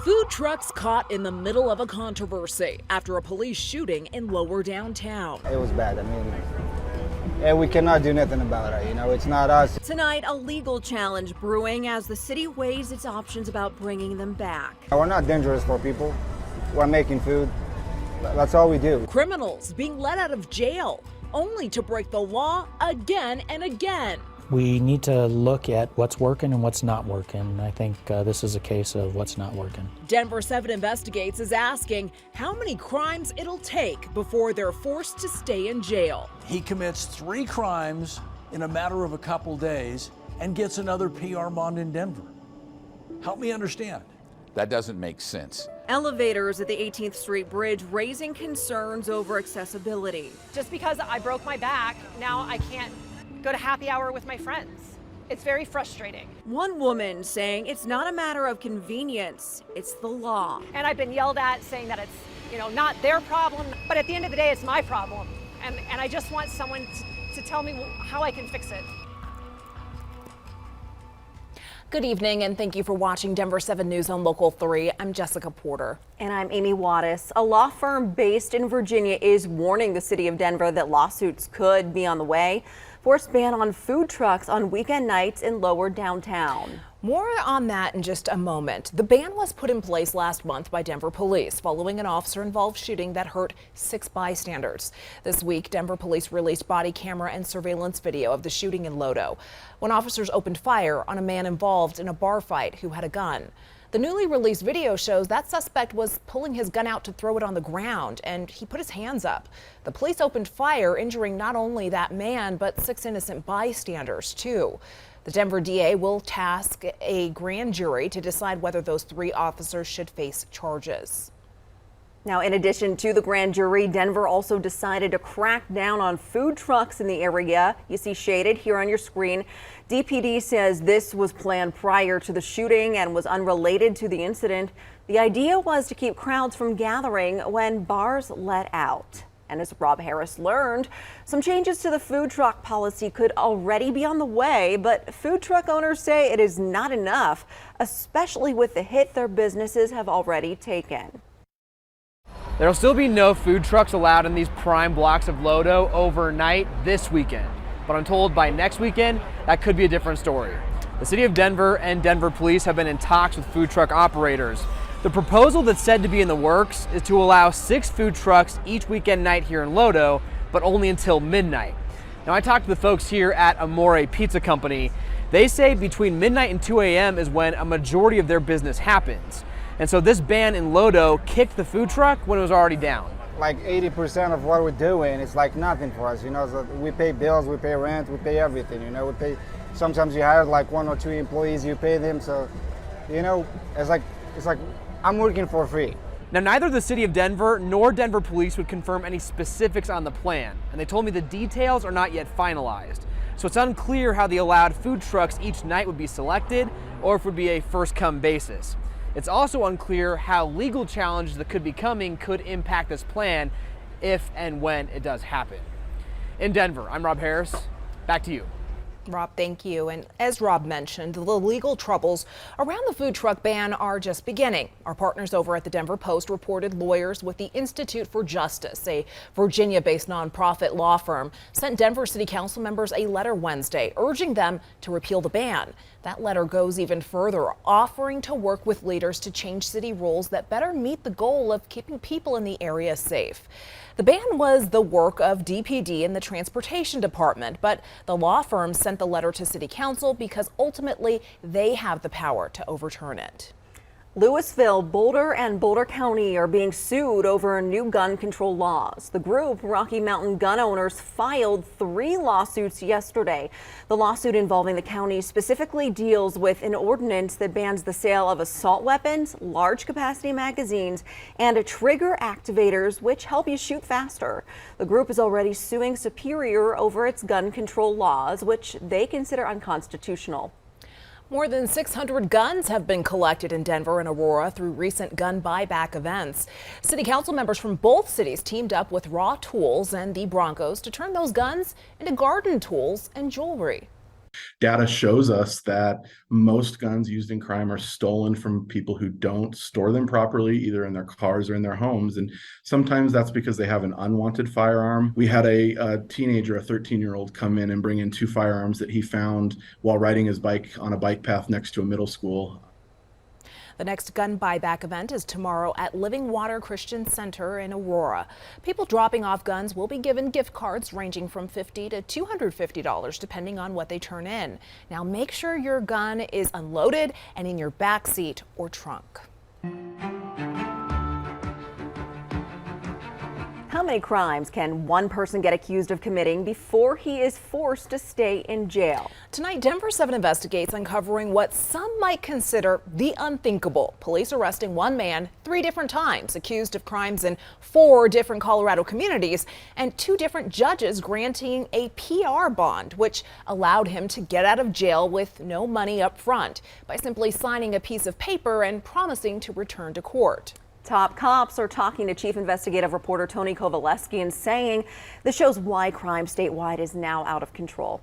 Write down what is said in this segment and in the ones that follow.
Food trucks caught in the middle of a controversy after a police shooting in lower downtown. It was bad. And we cannot do nothing about it. It's not us. Tonight, a legal challenge brewing as the city weighs its options about bringing them back. We're not dangerous for people. We're making food. That's all we do. Criminals being let out of jail only to break the law again and again. We need to look at what's working and what's not working. I think this is a case of what's not working. Denver 7 Investigates is asking how many crimes it'll take before they're forced to stay in jail. He commits 3 crimes in a matter of a couple days and gets another PR bond in Denver. Help me understand. That doesn't make sense. Elevators at the 18th Street Bridge raising concerns over accessibility. Just because I broke my back, now I can't go to happy hour with my friends. It's very frustrating. One woman saying it's not a matter of convenience, it's the law. And I've been yelled at saying that it's, not their problem, but at the end of the day, it's my problem. And I just want someone to tell me how I can fix it. Good evening and thank you for watching Denver 7 News on Local 3. I'm Jessica Porter. And I'm Amy Wattis. A law firm based in Virginia is warning the city of Denver that lawsuits could be on the way. Forced ban on food trucks on weekend nights in lower downtown. More on that in just a moment. The ban was put in place last month by Denver police following an officer-involved shooting that hurt 6 bystanders. This week, Denver police released body camera and surveillance video of the shooting in Lodo when officers opened fire on a man involved in a bar fight who had a gun. The newly released video shows that suspect was pulling his gun out to throw it on the ground, and he put his hands up. The police opened fire, injuring not only that man, but 6 innocent bystanders, too. The Denver DA will task a grand jury to decide whether those 3 officers should face charges. Now, in addition to the grand jury, Denver also decided to crack down on food trucks in the area. You see shaded here on your screen. DPD says this was planned prior to the shooting and was unrelated to the incident. The idea was to keep crowds from gathering when bars let out. And as Rob Harris learned, some changes to the food truck policy could already be on the way, but food truck owners say it is not enough, especially with the hit their businesses have already taken. There will still be no food trucks allowed in these prime blocks of Lodo overnight this weekend. But I'm told by next weekend, that could be a different story. The city of Denver and Denver police have been in talks with food truck operators. The proposal that's said to be in the works is to allow 6 food trucks each weekend night here in Lodo, but only until midnight. Now, I talked to the folks here at Amore Pizza Company. They say between midnight and 2 a.m. is when a majority of their business happens. And so this ban in Lodo kicked the food truck when it was already down. Like 80% of what we're doing, it's like nothing for us. So we pay bills, we pay rent, we pay everything. We pay. Sometimes you hire like 1 or 2 employees, you pay them. So, it's like I'm working for free. Now, neither the city of Denver nor Denver police would confirm any specifics on the plan, and they told me the details are not yet finalized. So it's unclear how the allowed food trucks each night would be selected or if it would be a first-come basis. It's also unclear how legal challenges that could be coming could impact this plan if and when it does happen. In Denver, I'm Rob Harris. Back to you. Rob, thank you. And as Rob mentioned, the legal troubles around the food truck ban are just beginning. Our partners over at the Denver Post reported lawyers with the Institute for Justice, a Virginia-based nonprofit law firm, sent Denver City Council members a letter Wednesday urging them to repeal the ban. That letter goes even further, offering to work with leaders to change city rules that better meet the goal of keeping people in the area safe. The ban was the work of DPD and the Transportation Department, but the law firm sent the letter to City Council because ultimately they have the power to overturn it. Louisville, Boulder, and Boulder County are being sued over new gun control laws. The group, Rocky Mountain Gun Owners, filed 3 lawsuits yesterday. The lawsuit involving the county specifically deals with an ordinance that bans the sale of assault weapons, large capacity magazines, and trigger activators, which help you shoot faster. The group is already suing Superior over its gun control laws, which they consider unconstitutional. More than 600 guns have been collected in Denver and Aurora through recent gun buyback events. City council members from both cities teamed up with Raw Tools and the Broncos to turn those guns into garden tools and jewelry. Data shows us that most guns used in crime are stolen from people who don't store them properly, either in their cars or in their homes. And sometimes that's because they have an unwanted firearm. We had a teenager, a 13-year-old, come in and bring in 2 firearms that he found while riding his bike on a bike path next to a middle school. The next gun buyback event is tomorrow at Living Water Christian Center in Aurora. People dropping off guns will be given gift cards ranging from $50 to $250 depending on what they turn in. Now make sure your gun is unloaded and in your back seat or trunk. How many crimes can one person get accused of committing before he is forced to stay in jail? Tonight, Denver 7 investigates uncovering what some might consider the unthinkable. Police arresting one man 3 different times, accused of crimes in 4 different Colorado communities, and 2 different judges granting a PR bond, which allowed him to get out of jail with no money up front by simply signing a piece of paper and promising to return to court. Top cops are talking to Chief Investigative Reporter Tony Kovaleski and saying this shows why crime statewide is now out of control.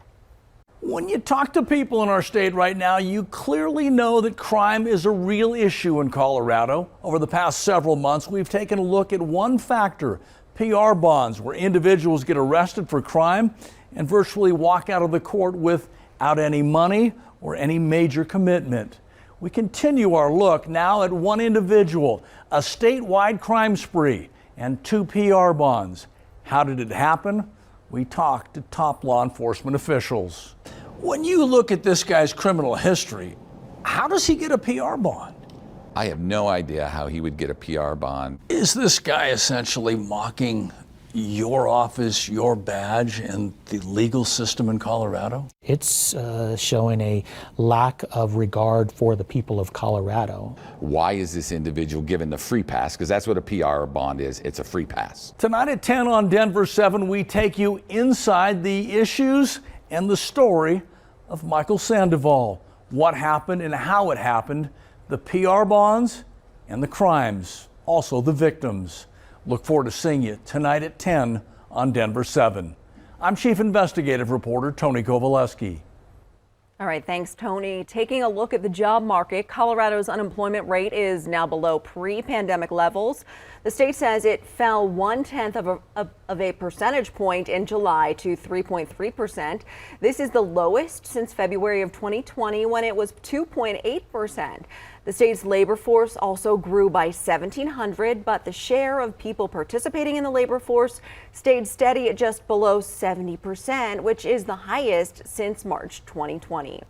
When you talk to people in our state right now, you clearly know that crime is a real issue in Colorado. Over the past several months, we've taken a look at one factor, PR bonds, where individuals get arrested for crime and virtually walk out of the court without any money or any major commitment. We continue our look now at one individual, a statewide crime spree, and 2 PR bonds. How did it happen? We talked to top law enforcement officials. When you look at this guy's criminal history, how does he get a PR bond? I have no idea how he would get a PR bond. Is this guy essentially mocking your office, your badge, and the legal system in Colorado? It's showing a lack of regard for the people of Colorado. Why is this individual given the free pass? Because that's what a PR bond is. It's a free pass. Tonight at 10 on Denver 7, we take you inside the issues and the story of Michael Sandoval. What happened and how it happened, the PR bonds and the crimes, also the victims. Look forward to seeing you tonight at 10 on Denver 7. I'm Chief Investigative Reporter Tony Kovaleski. All right, thanks, Tony. Taking a look at the job market, Colorado's unemployment rate is now below pre-pandemic levels. The state says it fell 1/10 of a percentage point in July to 3.3%. This is the lowest since February of 2020 when it was 2.8%. The state's labor force also grew by 1,700, but the share of people participating in the labor force stayed steady at just below 70%, which is the highest since March 2020.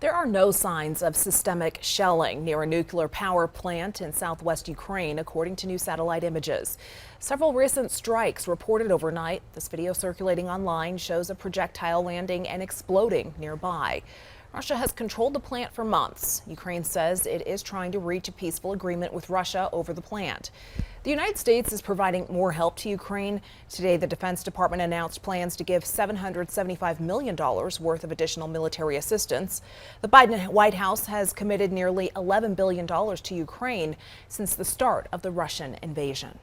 There are no signs of systemic shelling near a nuclear power plant in southwest Ukraine, according to new satellite images. Several recent strikes reported overnight. This video circulating online shows a projectile landing and exploding nearby. Russia has controlled the plant for months. Ukraine says it is trying to reach a peaceful agreement with Russia over the plant. The United States is providing more help to Ukraine. Today, the Defense Department announced plans to give $775 million worth of additional military assistance. The Biden White House has committed nearly $11 billion to Ukraine since the start of the Russian invasion.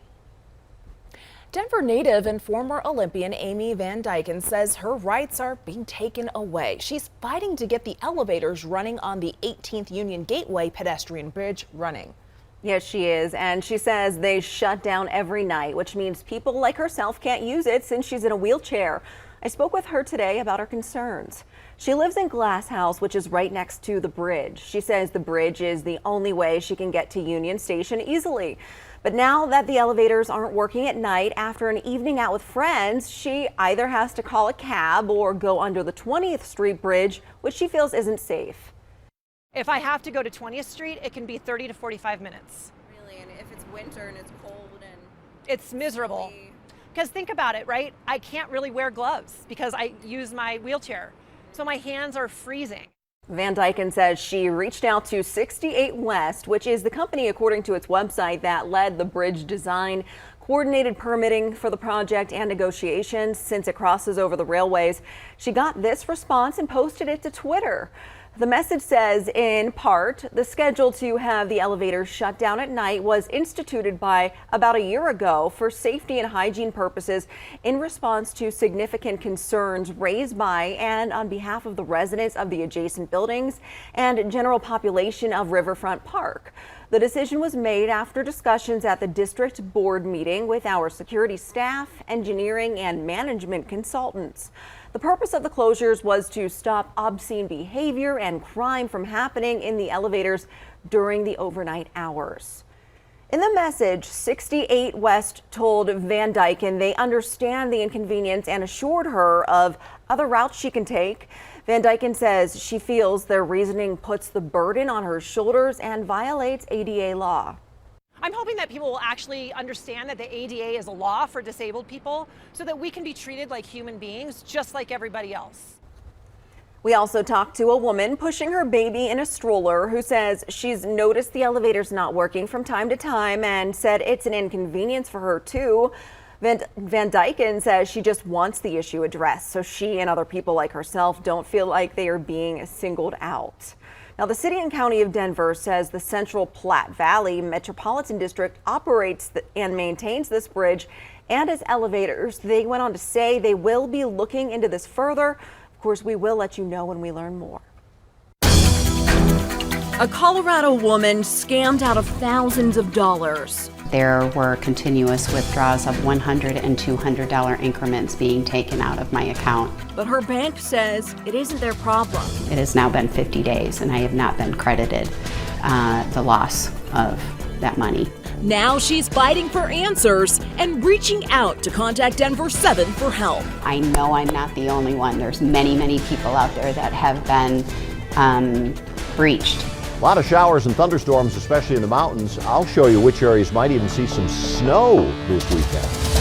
Denver native and former Olympian Amy Van Dyken says her rights are being taken away. She's fighting to get the elevators running on the 18th Union Gateway pedestrian bridge running. Yes, she is. And she says they shut down every night, which means people like herself can't use it since she's in a wheelchair. I spoke with her today about her concerns. She lives in Glass House, which is right next to the bridge. She says the bridge is the only way she can get to Union Station easily. But now that the elevators aren't working at night after an evening out with friends, she either has to call a cab or go under the 20th Street Bridge, which she feels isn't safe. If I have to go to 20th Street, it can be 30 to 45 minutes. Really? And if it's winter and it's cold and it's miserable. Because think about it, right? I can't really wear gloves because I use my wheelchair. So my hands are freezing. Van Dyken says she reached out to 68 West, which is the company, according to its website, that led the bridge design, coordinated permitting for the project and negotiations since it crosses over the railways. She got this response and posted it to Twitter. The message says, in part, the schedule to have the elevators shut down at night was instituted by about a year ago for safety and hygiene purposes in response to significant concerns raised by and on behalf of the residents of the adjacent buildings and general population of Riverfront Park. The decision was made after discussions at the district board meeting with our security staff, engineering, and management consultants. The purpose of the closures was to stop obscene behavior and crime from happening in the elevators during the overnight hours. In the message, 68 West told Van Dyken they understand the inconvenience and assured her of other routes she can take. Van Dyken says she feels their reasoning puts the burden on her shoulders and violates ADA law. I'm hoping that people will actually understand that the ADA is a law for disabled people so that we can be treated like human beings, just like everybody else. We also talked to a woman pushing her baby in a stroller who says she's noticed the elevator's not working from time to time and said it's an inconvenience for her too. Van Dyken says she just wants the issue addressed so she and other people like herself don't feel like they are being singled out. Now, the city and county of Denver says the Central Platte Valley Metropolitan District operates and maintains this bridge and its elevators. They went on to say they will be looking into this further. Of course, we will let you know when we learn more. A Colorado woman scammed out of thousands of dollars. There were continuous withdrawals of $100 and $200 increments being taken out of my account. But her bank says it isn't their problem. It has now been 50 days and I have not been credited the loss of that money. Now she's fighting for answers and reaching out to contact Denver 7 for help. I know I'm not the only one. There's many, many people out there that have been breached. A lot of showers and thunderstorms, especially in the mountains. I'll show you which areas might even see some snow this weekend.